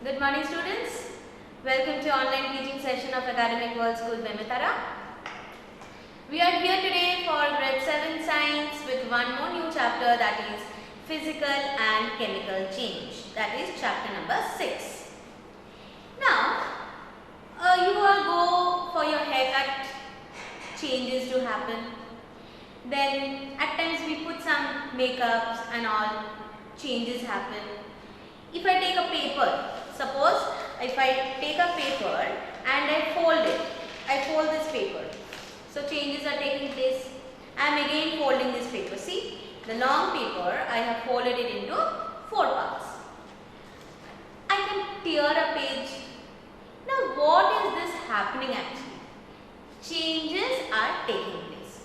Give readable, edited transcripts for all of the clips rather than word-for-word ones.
Good morning students. Welcome to online teaching session of Academic World School Bemetara. We are here today for grade 7 science with one more new chapter, that is physical and chemical change. That is chapter number 6. Now you all go for your haircut, changes to happen. Then at times we put some makeups and all, changes happen. If I take a paper, suppose if I take a paper and I fold it, I fold this paper. So changes are taking place. I am again folding this paper. See, the long paper I have folded it into 4 parts. I can tear a page. Now what is this happening actually? Changes are taking place.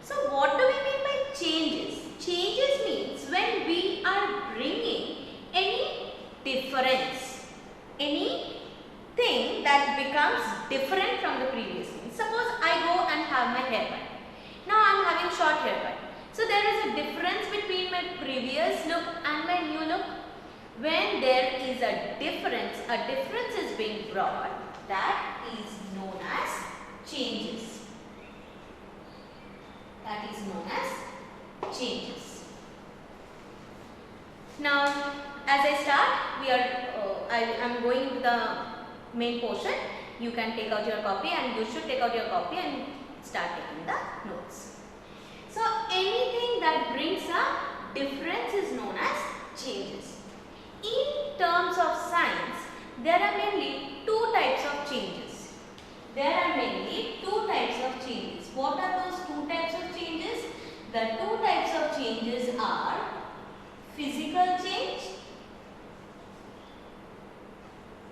So what do we mean by changes? Changes means when we are bringing any difference, anything that becomes different from the previous thing. Suppose I go and have my haircut. Now I am having short haircut. So there is a difference between my previous look and my new look. When there is a difference is being brought, that is known as changes. That is known as changes. Now, as I start, I am going into the main portion. You can take out your copy, and you should take out your copy and start taking the notes. So, anything that brings a difference is known as changes. In terms of science, there are mainly 2 types of changes. There are mainly 2 types of changes. What are those 2 types of changes? The 2 types of changes are physical change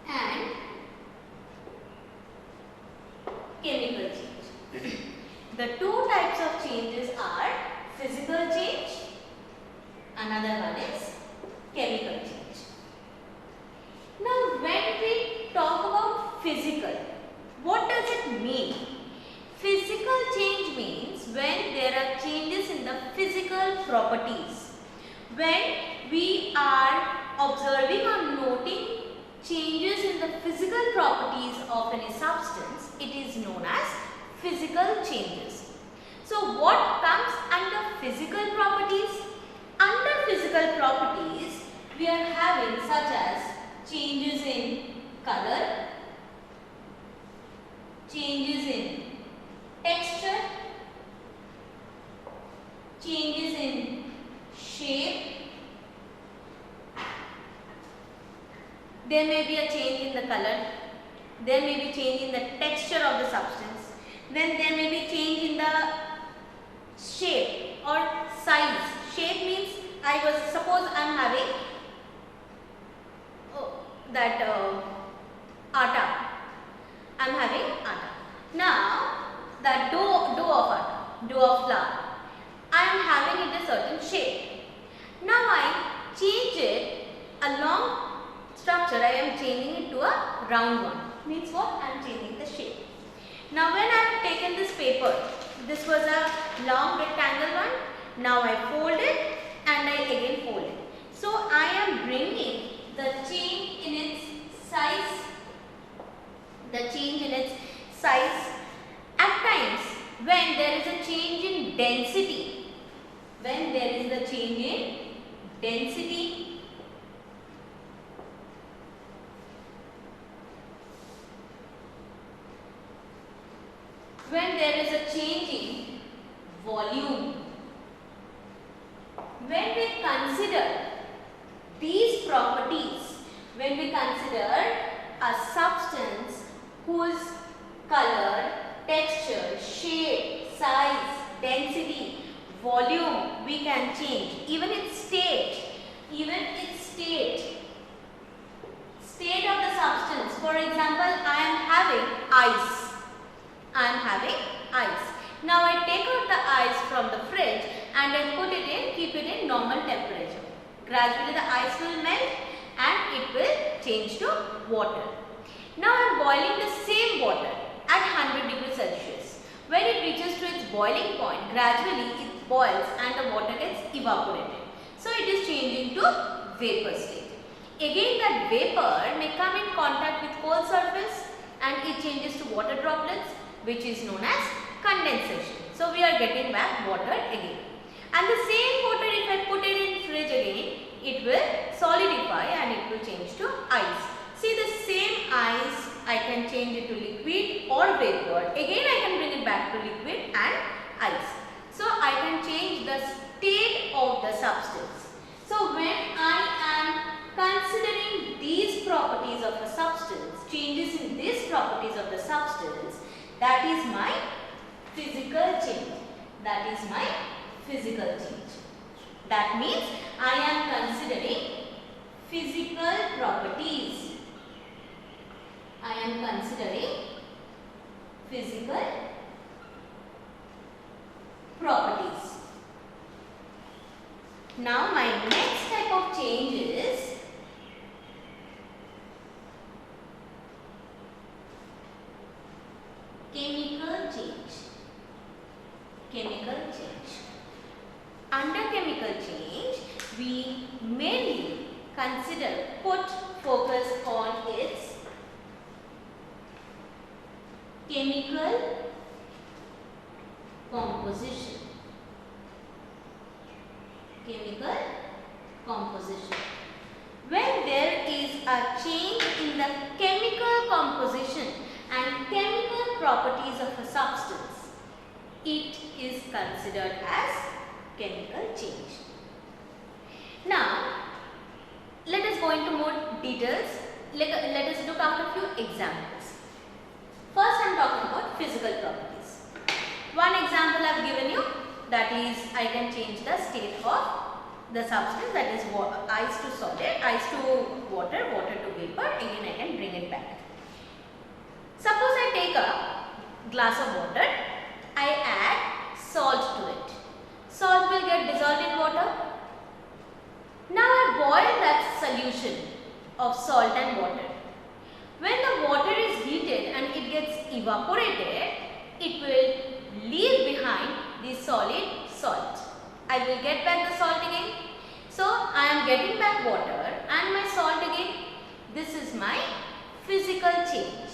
and chemical change. The 2 types of changes are physical change, another one is chemical change. Now when we talk about physical, what does it mean? Physical change means when there are changes in the physical properties. When we are observing or noting changes in the physical properties of any substance, it is known as physical changes. So what comes under physical properties? Under physical properties, we are having such as changes in color, changes in texture, changes in shape. There may be a change in the color, there may be change in the texture of the substance, then there may be change in the shape or size. Shape means suppose I am having atta. I am having atta. Now the dough of atta, dough of flour, I am having it a certain shape. Now I change it along structure, I am changing it to a round one. Means what? I am changing the shape. Now when I have taken this paper, this was a long rectangle one. Now I fold it and I again fold it. So I am bringing the change in its size. At times when there is a change in density, when there is a change in density, when there is a change in volume, when we consider these properties, when we consider a substance whose color, texture, shape, size, density, volume we can change, even its state of the substance. For example, I am having ice. Now I take out the ice from the fridge and I keep it in normal temperature. Gradually the ice will melt and it will change to water. Now I am boiling the same water at 100 degrees Celsius. When it reaches to its boiling point, gradually it boils and the water gets evaporated. So it is changing to vapor state. Again, that vapor may come in contact with cold surface and it changes to water droplets, which is known as condensation. So we are getting back water again. And the same water, if I put it in fridge again, it will solidify and it will change to ice. See, the same ice, I can change it to liquid or vapor. Again, I can bring it back to liquid and ice. So I can change the state of the substance. So when I am considering these properties of a substance, changes in these properties of the substance, that is my physical change. That is my physical change. That means I am considering physical properties. I am considering physical properties. Now my next type of change is chemical change. Chemical change. Under chemical change, we mainly put focus on its chemical composition. Chemical composition. When there is a change in the chemical composition and chemical properties of a substance, it is considered as chemical change. Now, let us go into more details. Let us look at a few examples. First, I am talking about physical properties. One example I have given you, that is, I can change the state of the substance, that is ice to solid, ice to water, water to vapor. Again, I can bring it back. Suppose I take a glass of water, I add salt to it. Salt will get dissolved in water. Now I boil that solution of salt and water. When the water is heated and it gets evaporated, it will leave behind the solid salt. I will get back the salt again. So I am getting back water and my salt again. This is my physical change.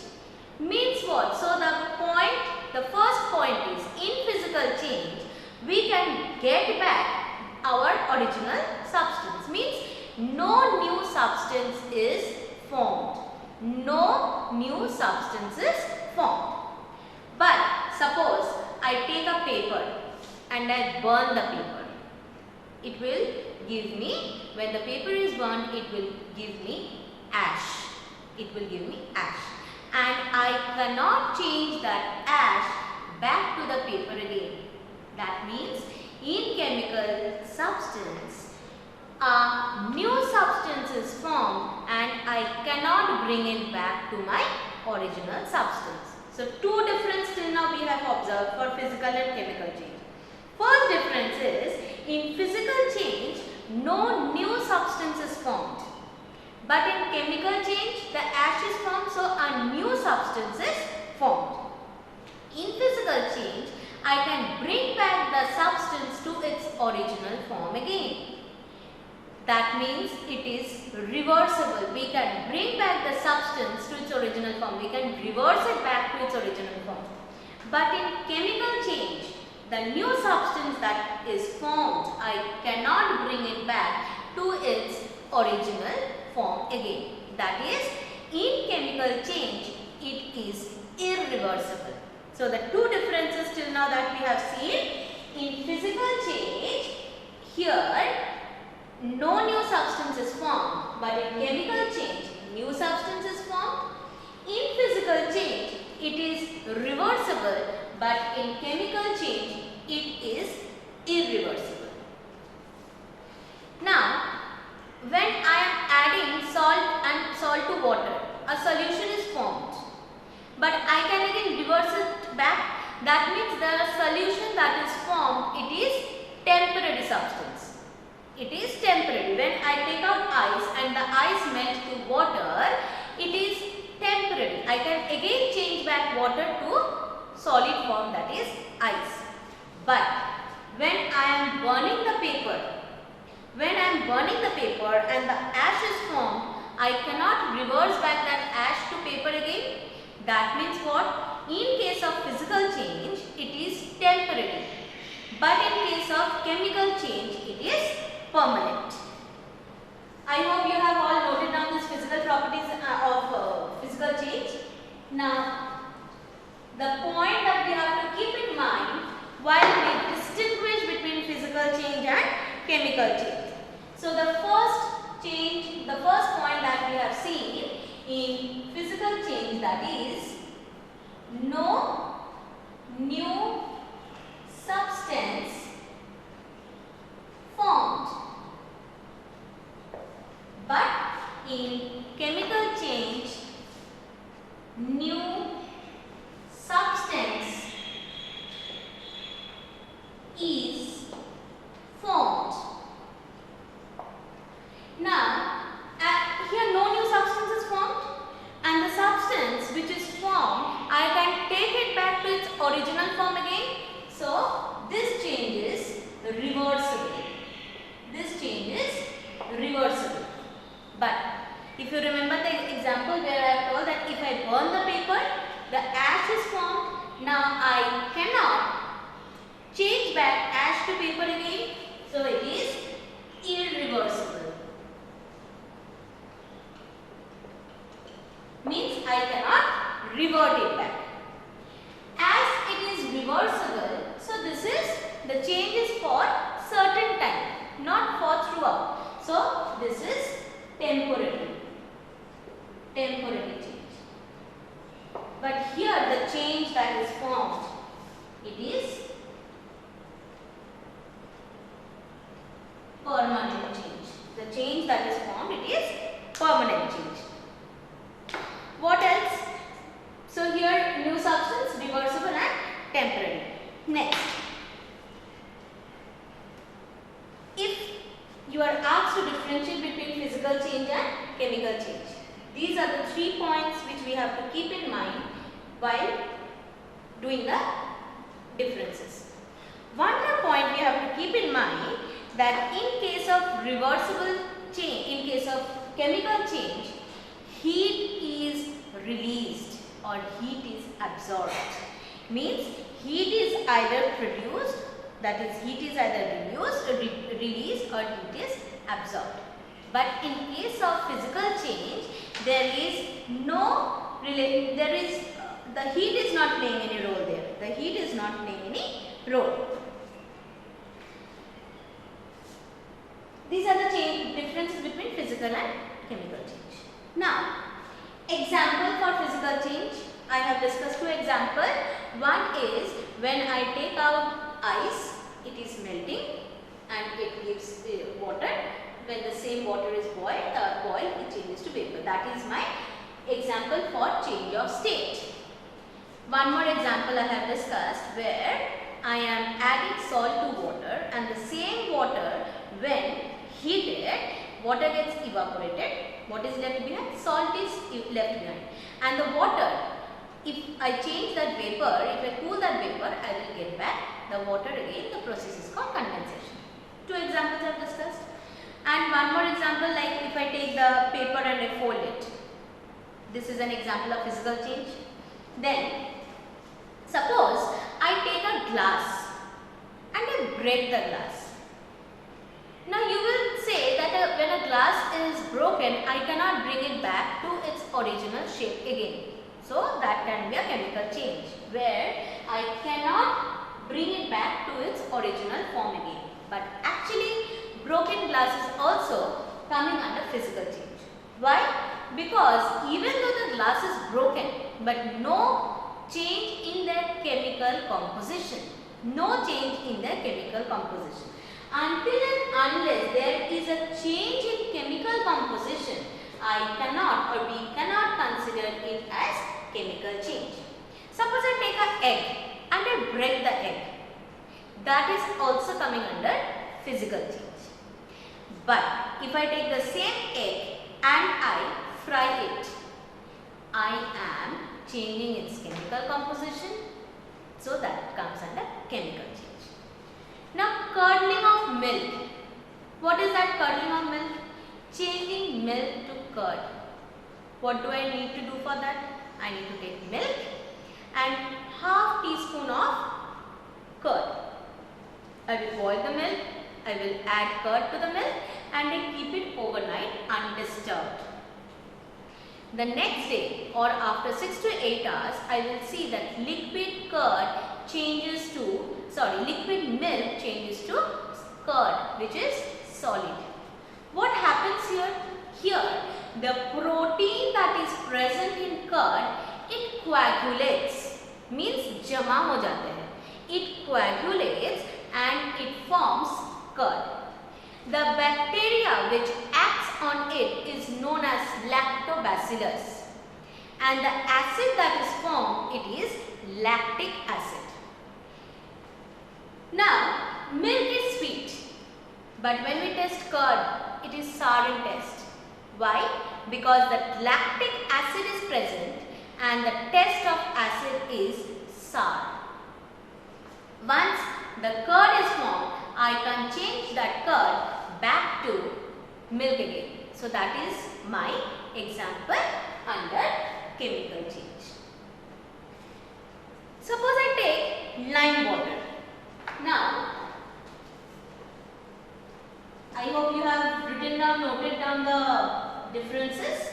Means what? So the first point is, in physical change, we can get back our original substance. Means no new substance is formed. No new substance is formed. But suppose I take a paper and I burn the paper. It will give me, when the paper is burned, it will give me ash. It will give me ash. And I cannot change that ash back to the paper again. That means in chemical substance, a new substance is formed and I cannot bring it back to my original substance. So two differences till now we have observed for physical and chemical change. First difference is, in physical change, no new substance is formed. But in chemical change, the ash is formed, so a new substance is formed. In physical change, I can bring back the substance to its original form again. That means it is reversible. We can bring back the substance to its original form. We can reverse it back to its original form. But in chemical change, the new substance that is formed, I cannot bring it back to its original form again. That is, in chemical change, it is irreversible. So the two differences till now that we have seen, in physical change, here no new substance is formed, but in chemical change, new substance is formed. In physical change, it is reversible, but in chemical change, it is irreversible. Now, when I am adding salt to water, a solution is formed, but I can again reverse it back. That means the solution that is formed, it is temporary substance. It is temporary. When I take out ice and the ice melts to water, it is temporary. I can again change back water to solid form, that is ice. But when I am burning the paper, and the ash is formed, I cannot reverse back that ash to paper again. That means what? In case of physical change, it is temporary. But in case of chemical change, it is permanent. I hope you have all noted down these physical properties of physical change. Now, the point that we have to keep in mind while we distinguish between physical change and chemical change. So, the first point that we have seen in physical change, that is no new substance formed. But in chemical change, new substance is formed. Now, here no new substance is formed, and the substance which is formed, I can take it back to its original form again. So, this change is reversible. This change is reversible. But if you remember the example where I have told that if I burn the paper, the ash is formed. Now I cannot change back ash to paper again. So it is irreversible. Means I cannot revert it back. As it is reversible, so this is the change is for certain time, not for throughout. So this is temporary change. But here the change that is formed, it is permanent change. The change that is formed, it is permanent change. What else? So here new substance, reversible and temporary. Next, if you are asked to differentiate between physical change and chemical change, these are the 3 points which we have to keep in mind while doing the differences. One more point we have to keep in mind, that in case of reversible change, in case of chemical change, heat is released or heat is absorbed. Means heat is either produced, that is heat is either released or heat is absorbed. But in case of physical change, there is no the heat is not playing any role there. The heat is not playing any role. These are the differences between physical and chemical change. Now, example for physical change, I have discussed 2 examples. One is when I take out ice, it is melting and it gives water. When the same water is boiled, it changes to vapor. That is my example for change of state. One more example I have discussed where I am adding salt to water, and the same water when heated, water gets evaporated. What is left behind? Salt is left behind. And the water, if I change that vapor, if I cool that vapor, I will get back the water again. The process is called condensation. 2 examples I have discussed. And one more example, like if I take the paper and I fold it. This is an example of physical change. Then, suppose I take a glass and I break the glass. Now you will say that when a glass is broken, I cannot bring it back to its original shape again. So that can be a chemical change where I cannot bring it back to its original form again. But actually broken glass is also coming under physical change. Why? Because even though the glass is broken, but no change in their chemical composition. No change in their chemical composition. Until and unless there is a change in chemical composition, I cannot or we cannot consider it as chemical change. Suppose I take an egg and I break the egg. That is also coming under physical change. But if I take the same egg and I fry it, I am changing its chemical composition. So that comes under chemical change. Now curdling of milk. What is that curdling of milk? changing milk to curd. What do I need to do for that? I need to take milk and half teaspoon of curd. I will boil the milk, I will add curd to the milk and then keep it overnight undisturbed. The next day or after 6 to 8 hours, I will see that liquid milk changes to curd, which is solid. What happens here? Here, the protein that is present in curd, it coagulates, means jama ho jate hain. It coagulates and it forms curd. The bacteria which acts on it is known as lactobacillus, and the acid that is formed, it is lactic acid. Now, milk is sweet, but when we test curd, it is sour in taste. Why? Because the lactic acid is present and the taste of acid is sour. Once the curd is formed, I can change that curd back to milk again. So that is my example under chemical change. Suppose I take lime water. Now, I hope you have noted down the differences.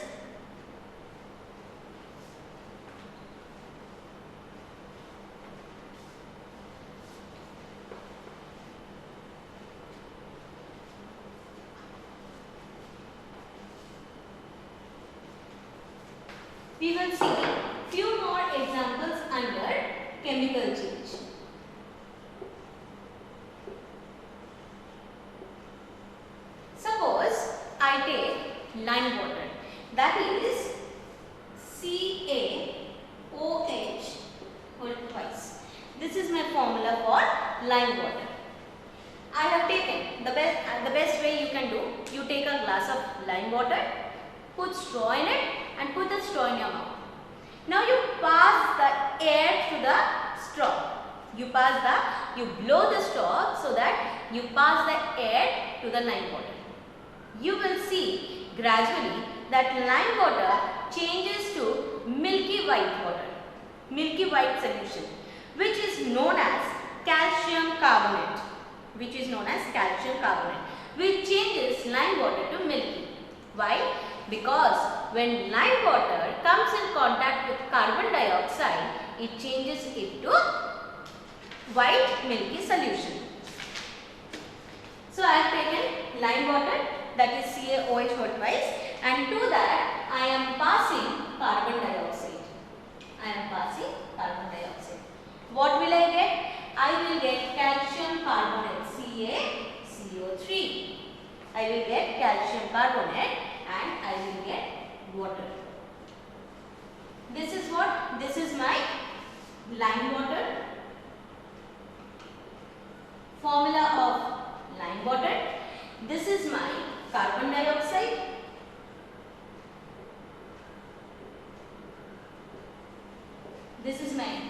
We will see few more examples under chemical change. Suppose I take lime water, that is CaOH whole twice. This is my formula for lime water. I have taken the best way you can do. You take a glass of lime water, put straw in it and put the straw in your mouth. Now you pass the air through the straw. You blow the straw so that you pass the air to the lime water. You will see gradually that lime water changes to milky white water, milky white solution, which is known as calcium carbonate, which changes lime water to milky. Why? Because when lime water comes in contact with carbon dioxide, it changes it to white milky solution. So I have taken lime water, that is CaOH whole twice, and to that I am passing carbon dioxide. What will I get? I will get calcium carbonate, CaCO3. I will get calcium carbonate and I will get water. This is what? This is my lime water. Formula of lime water. This is my carbon dioxide. This is my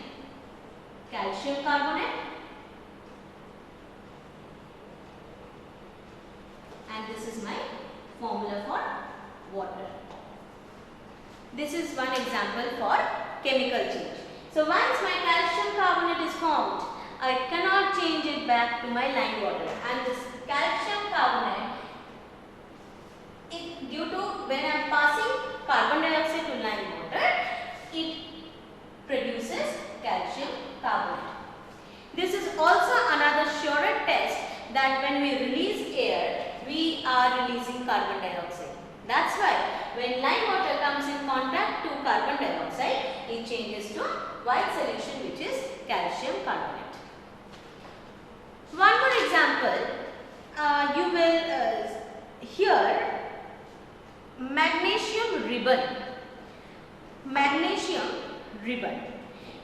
calcium carbonate. And this is my formula for water. This is one example for chemical change. So once my calcium carbonate is formed, I cannot change it back to my lime water. And this calcium carbonate, due to when I am passing carbon dioxide to lime water, it produces calcium carbonate. This is also another surer test that when we release air, we are releasing carbon dioxide. That's why when lime water comes in contact to carbon dioxide, it changes to white solution, which is calcium carbonate. One more example, you will hear magnesium ribbon.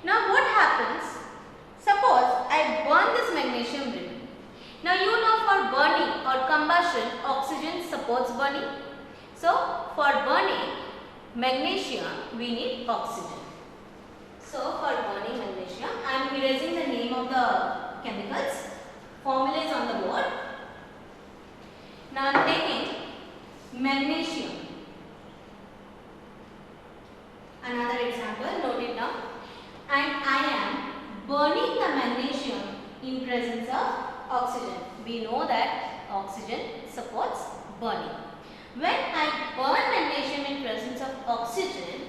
Now what happens? Suppose I burn this magnesium ribbon. Now you know for burning or combustion, oxygen supports burning. So for burning magnesium, we need oxygen. So for burning magnesium, I am erasing the name of the chemicals. Formula is on the board. Now I am taking magnesium in presence of oxygen. We know that oxygen supports burning. When I burn magnesium in presence of oxygen,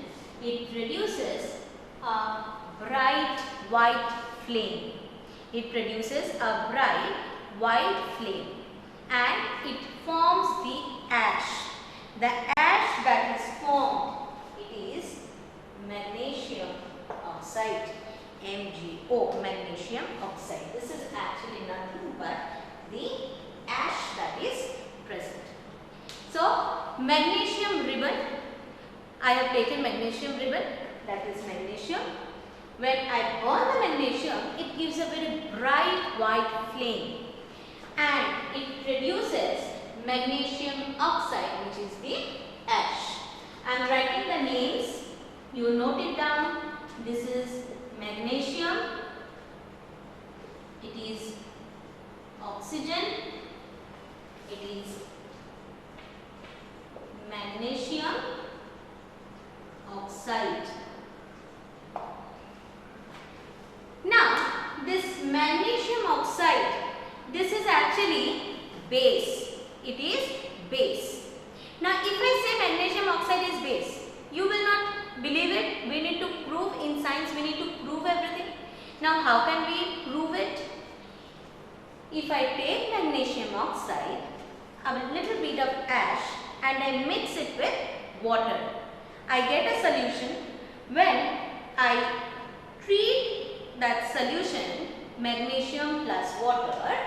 it produces a bright white flame. It produces a bright white flame and it forms the ash. The ash that is formed, it is magnesium oxide, MgO, magnesium oxide. This is actually nothing but the ash that is present. So, magnesium ribbon, I have taken magnesium ribbon, that is magnesium. When I burn the magnesium, it gives a very bright white flame and it produces magnesium oxide, which is the ash. I am writing the names, you note it down. This is magnesium, it is oxygen, it is magnesium oxide. Now, this magnesium oxide, this is actually base. It is base. Now, if I say magnesium oxide is base, you will not believe it. We need to prove in science, we need to prove everything. Now, how can we prove it? If I take magnesium oxide, a little bit of ash, and I mix it with water, I get a solution. When I treat that solution, magnesium plus water,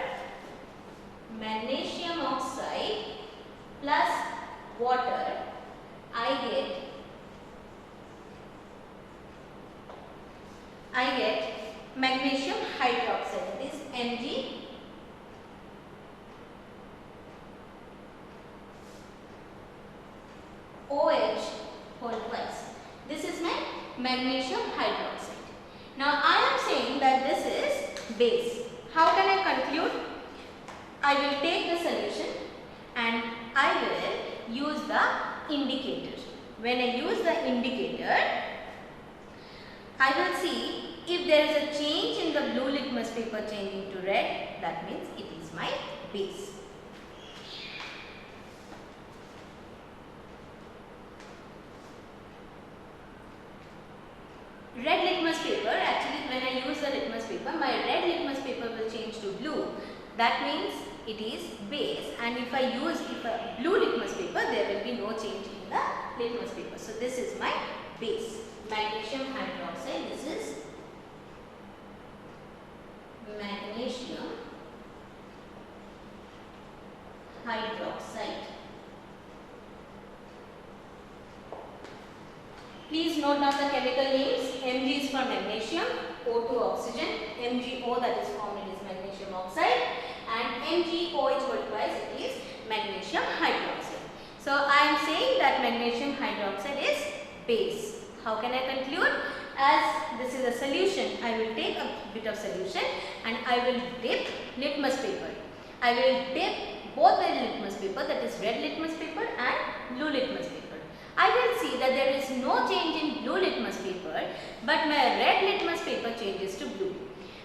magnesium oxide plus water, I get magnesium hydroxide, that is MgOH whole twice. This is my magnesium hydroxide. Now I am saying that this is base. How can I conclude? I will take the solution and I will use the indicator. When I use the indicator, I will see if there is a change in the blue litmus paper changing to red, that means it is my base. Red litmus paper, actually when I use the litmus paper, my red litmus paper will change to blue. That means it is base, and if I use a blue litmus paper, there will be no change in the litmus paper. So this is my base, magnesium hydroxide. This is magnesium hydroxide. Please note down the chemical names. Mg is for magnesium, O2 oxygen, MgO that is formed, it is magnesium oxide, and MgOH whole twice, it is magnesium hydroxide. So I am saying that magnesium hydroxide is base. How can I conclude? As this is a solution, I will take a bit of solution and I will dip litmus paper. I will dip both the litmus paper, that is red litmus paper and blue litmus paper. I will see that there is no change in blue litmus paper, but my red litmus paper changes to blue.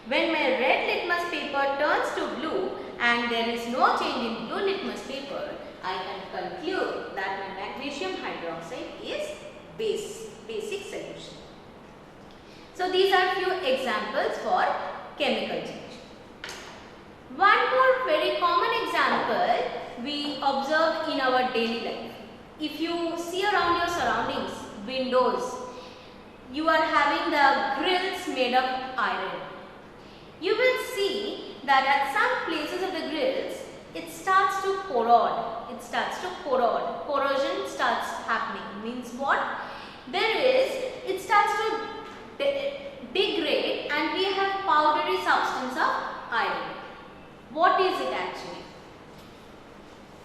When my red litmus paper turns to blue and there is no change in blue litmus paper, I can conclude that my magnesium hydroxide is basic solution. So these are few examples for chemical change. One more very common example we observe in our daily life. If you see around your surroundings, windows, you are having the grills made of iron. You will see that at some places of the grills, it starts to corrode. Corrosion starts happening. Means what? It starts to degrade and we have powdery substance of iron. What is it actually?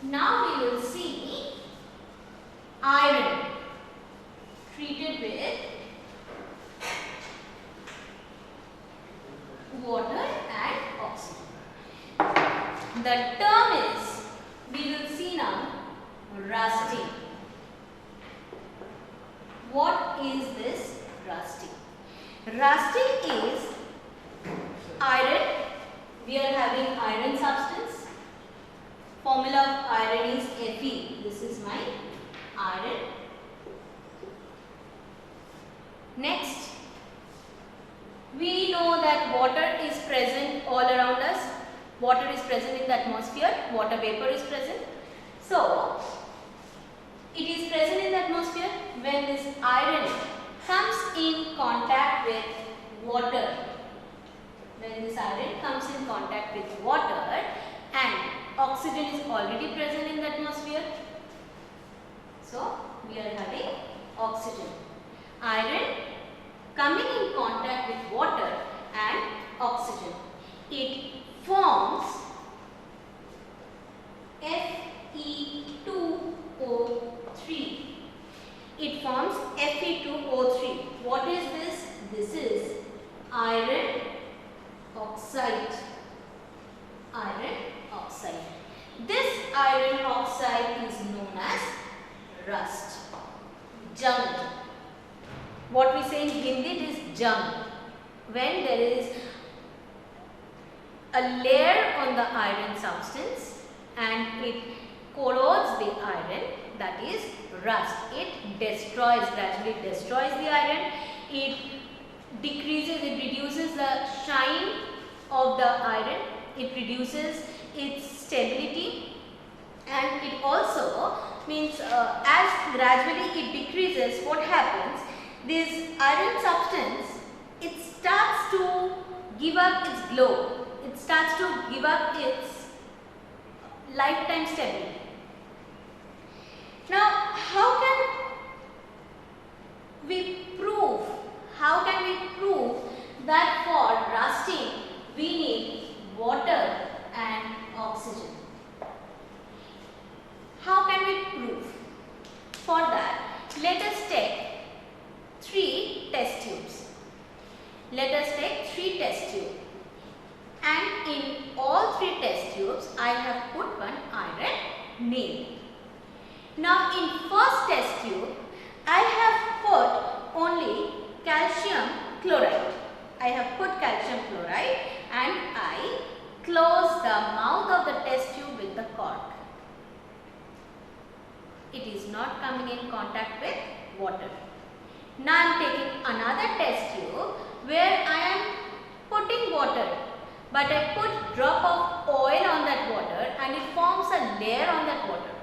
Now we will see iron treated with water and oxygen. The term is, we will see now, rusting. What is this rusting? Rusting is iron formula of iron is Fe. This is my iron. Next, we know that water is present all around us. Water is present in the atmosphere. Water vapor is present. So, it is present in the atmosphere when this iron comes in contact with water. When this iron comes in contact with water and oxygen is already present in the atmosphere. So, we are having oxygen. Iron coming in contact with water and oxygen. It forms Fe2O3. It forms Fe2O3. What is this? This is iron oxide. Iron oxide. This iron oxide is known as rust. Jung. What we say in Hindi it is jung. When there is a layer on the iron substance and it corrodes the iron, that is rust. It destroys, gradually destroys the iron. It decreases, it reduces the shine of the iron. It reduces its stability, and it also means as gradually it decreases, what happens? This iron substance, it starts to give up its glow. It starts to give up its lifetime stability. Now, how can we prove? How can we prove that for rusting we need water and oxygen? How can we prove? For that, let us take 3 test tubes. Let us take 3 test tubes. And in all 3 test tubes, I have put one iron nail. Now in first test tube, I have put only calcium chloride. I have put calcium chloride and I close the mouth of the test tube with the cork. It is not coming in contact with water. Now I am taking another test tube where I am putting water, but I put drop of oil on that water and it forms a layer on that water.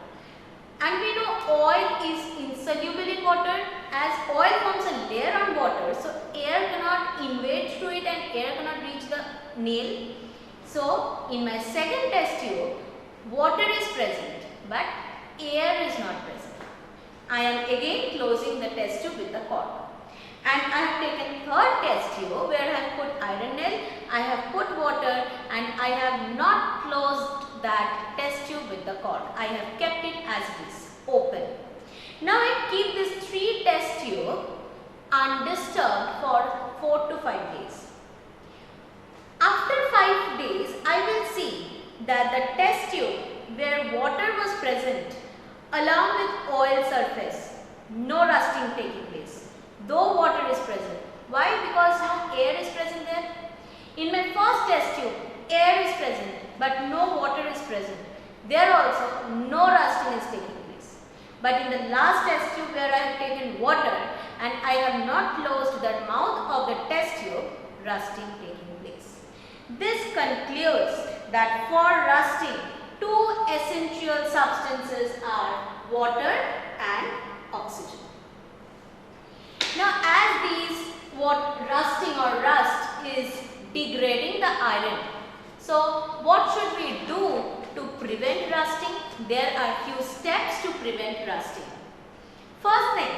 And we know oil is insoluble in water. As oil forms a layer on water, so air cannot invade through it and air cannot reach the nail. So in my second test tube, water is present but air is not present. I am again closing the test tube with the cork. And I have taken third test tube where I have put iron nail, I have put water and I have not closed that test tube with the cork. I have kept it as this, open. Now I keep this 3 test tube undisturbed for 4 to 5 days. After 5 days, I will see that the test tube where water was present along with oil surface, no rusting taking place, though water is present. Why? Because no air is present there. In my first test tube, air is present but no water is present. There also no rusting is taking place. But in the last test tube where I have taken water and I have not closed the mouth of the test tube, rusting taking place. This concludes that for rusting, 2 essential substances are water and oxygen. Now as these rusting or rust is degrading the iron, so what should we do to prevent rusting? There are few steps to prevent rusting. First thing,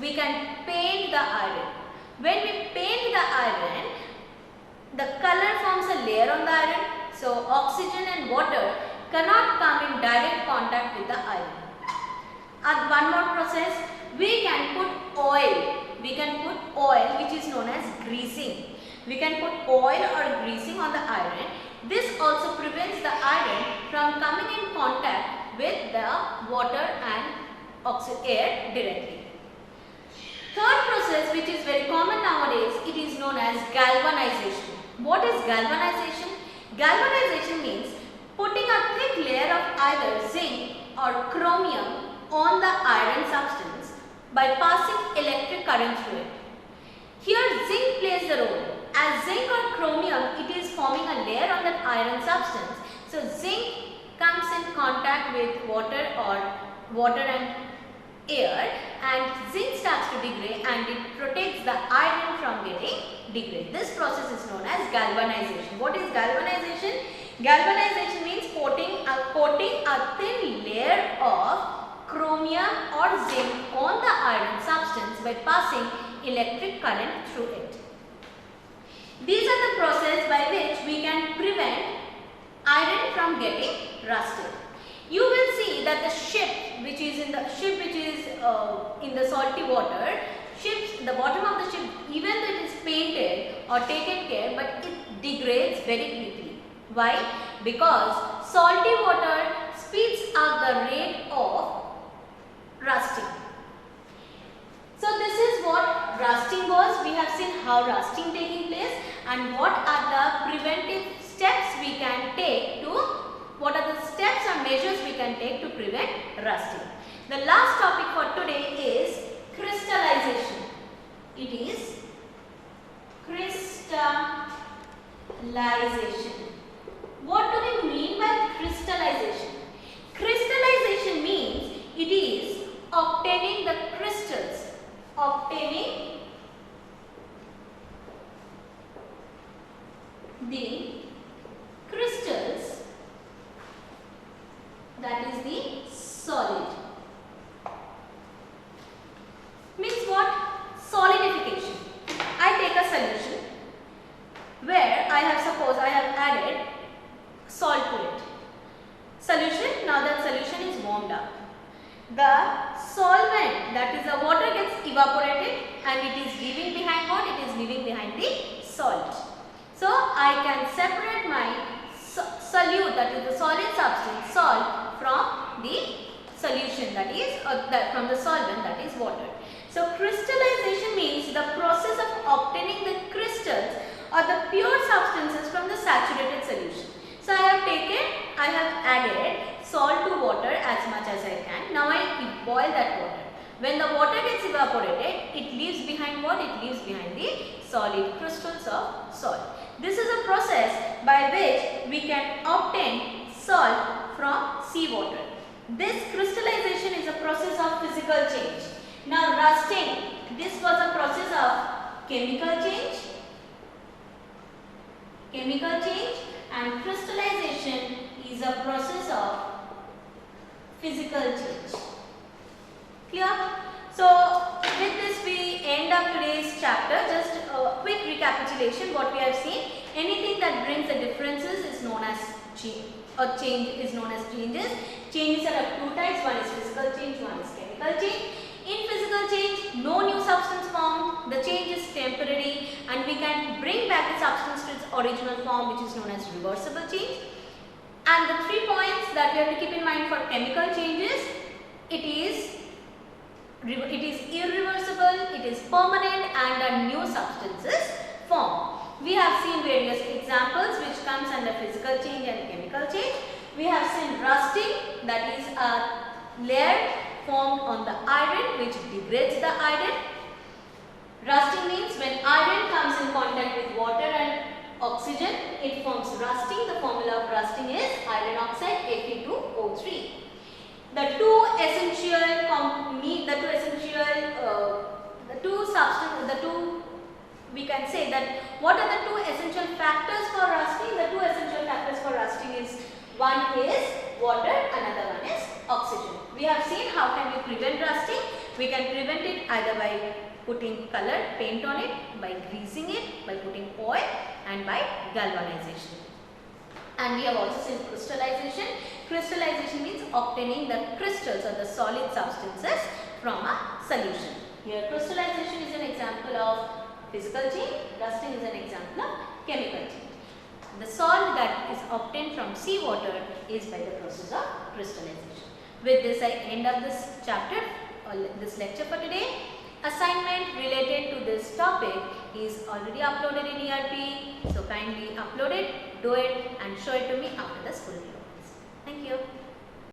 we can paint the iron. When we paint the iron, the color forms a layer on the iron, so oxygen and water cannot come in direct contact with the iron. And one more process, we can put oil. We can put oil which is known as greasing. We can put oil or greasing on the iron. This also prevents the iron from coming in contact with the water and air directly. Third process, which is very common nowadays, it is known as galvanization. What is galvanization? Galvanization means putting a thick layer of either zinc or chromium on the iron substance by passing electric current through it. Here zinc plays the role. As zinc or chromium, it is forming a layer on that iron substance. So zinc comes in contact with water and air, and zinc starts to degrade and it protects the iron from getting degraded. This process is known as galvanization. What is galvanization? Galvanization means coating a thin layer of chromium or zinc on the iron substance by passing electric current through it. These are the process by which we can prevent iron from getting rusted. You will see that the ship which is in the salty water, the bottom of the ship, even though it is painted or taken care, but it degrades very quickly. Why? Because salty water speeds up the rate of rusting. So this is what rusting was. We have seen how rusting taking place and what are the preventive steps we can take what are the steps and measures we can take to prevent rusting. The last topic for today is crystallization. It is crystallization. What do we mean by crystallization? Crystallization means it is obtaining the crystals. Obtaining the crystals, that is the solid. Means what? Solidification. I take a solution where I have added salt to it. Solution, now that solution is warmed up. The solvent, that is the water, gets evaporated and it is leaving behind what? It is leaving behind the salt. So I can separate my solute, that is the solid substance, salt, from the solution, that is from the solvent, that is water. So crystallization means the process of obtaining the crystals or the pure substances from the saturated solution. So I have added salt to water as much as I can. Now I boil that water. When the water gets evaporated, it leaves behind what? It leaves behind the solid crystals of salt. This is a process by which we can obtain salt from seawater. This crystallization is a process of physical change. Now rusting, this was a process of chemical change. And crystallization is a process of physical change. Clear? So with this we end up today's chapter. Just a quick recapitulation what we have seen. Anything that brings the differences is known as change, or change is known as changes. Changes are of two types. One is physical change, one is chemical change. In physical change, no new substance formed. The change is temporary and we can bring back the substance to its original form, which is known as reversible change. And the 3 points that we have to keep in mind for chemical changes, it is irreversible, it is permanent, and a new substances form. We have seen various examples which comes under physical change and chemical change. We have seen rusting, that is a layer formed on the iron which degrades the iron. Rusting means when iron comes in contact with water and oxygen, it forms rusting. The formula of rusting is iron oxide Fe2O3. We can say that what are the two essential factors for rusting? The two essential factors for rusting is, one is water, another one is oxygen. We have seen how can we prevent rusting. We can prevent it either by putting colored paint on it, by greasing it, by putting oil, and by galvanization. And we have also seen crystallization. Crystallization means obtaining the crystals or the solid substances from a solution. Here crystallization is an example of physical change, rusting is an example of chemical change. The salt that is obtained from seawater is by the process of crystallization. With this I end up this chapter or this lecture for today. Assignment related to this topic is already uploaded in ERP, so kindly upload it, do it and show it to me after the school video. Thank you.